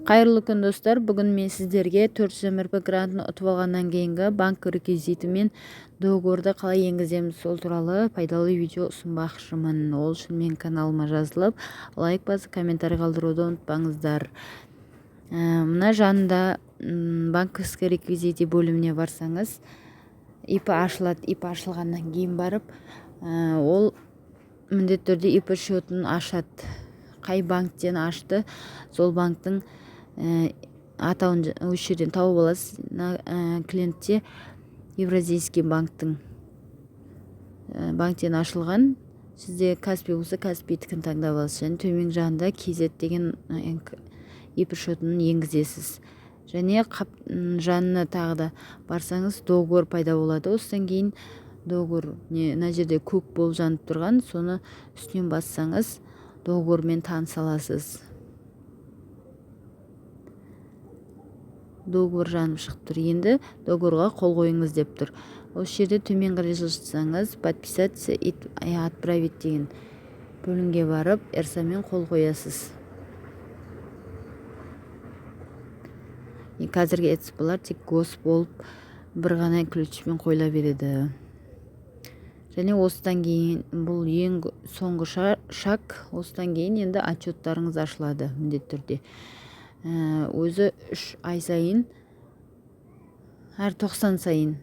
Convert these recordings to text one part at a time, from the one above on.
Қайырлы күн достар, бүгін мен сіздерге 400 МРП грантын ұтып алғаннан кейінгі банк реквизиті мен договорды қалай енгіземіз сол туралы пайдалы видео ұсынбақшымын. Ол үшін мен каналыма жазылып, лайк басып, комментарий қалдыруды ұмытпаңыздар. Мына жанында банковский реквизити бөліміне барсаңыз, ИП ашылады. ИП ашылғаннан кейін барып, ол міндетті түрде ИП счетын ашады. Қай банктен ашты, сол банктың атауын осы жерден тауып аласыз. Клиентте Евразийский банктың банктен ашылған. Сізде Каспий болса, Каспийдікін таңдап аласыз. Және төмен жағында KZ деген ИП счетын енгізесіз. Және жанына тағы да барсаңыз, договор пайда болады. Осыдан кейін договор мына жерде көк болып жанып тұрған, соны үстінен бассаңыз, договормен таныса аласыз. Договор жанып шығып тұр. Енді договорға қол қойыңыз деп тұр. Осы жерде төмен қарай жылжытсаңыз, подписаться и отправить деген бөлімге барып, эрсамен қол қоясыз. Қазіргі эксполар тек гос болып, бір ғана ключпен қойыла береді. Және осыдан кейін, бұл ең соңғы шаг, осыдан кейін енді отчеттарыңыз ашылады міндетті түрде. Өзі 3 ай сайын, әр 90 сайын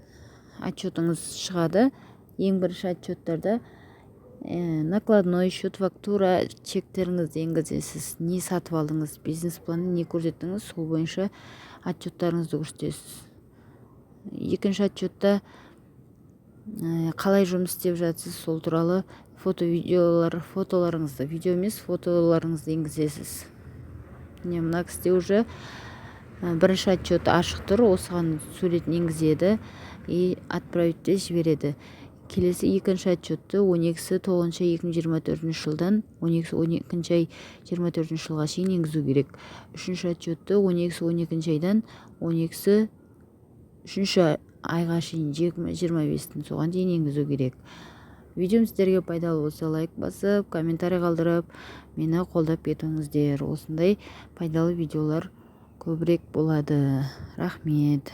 отчетыңыз шығады. Ең бірінші отчеттарда накладной счет, фактура, чектеріңізді енгізесіз. Не сатып алдыңыз, бизнес планы не көрсеттіңіз, сол бойынша отчеттарыңызды көрсетесіз. Екінші отчетта қалай жұмыс істеп жатсыз, сол туралы фотоларыңызды, видео емес, фотоларыңызды енгізесіз. Мына кісіде уже бірінші отчет ашық тұр, осыған суретін енгізеді и отправитте жібереді. Келесі екінші отчетты 12.09.2024 жылдан 12.12 ай 24 жылға шейін енгізу керек. Үшінші отчетты 12.12 айдан 12.3 айға шейін 25-тің соған дейін енгізу керек. Видеом сіздерге пайдалы болса, лайк басып, комментарий қалдырып, мені қолдап кетіңіздер. Осындай пайдалы видеолар көбірек болады. Рахмет.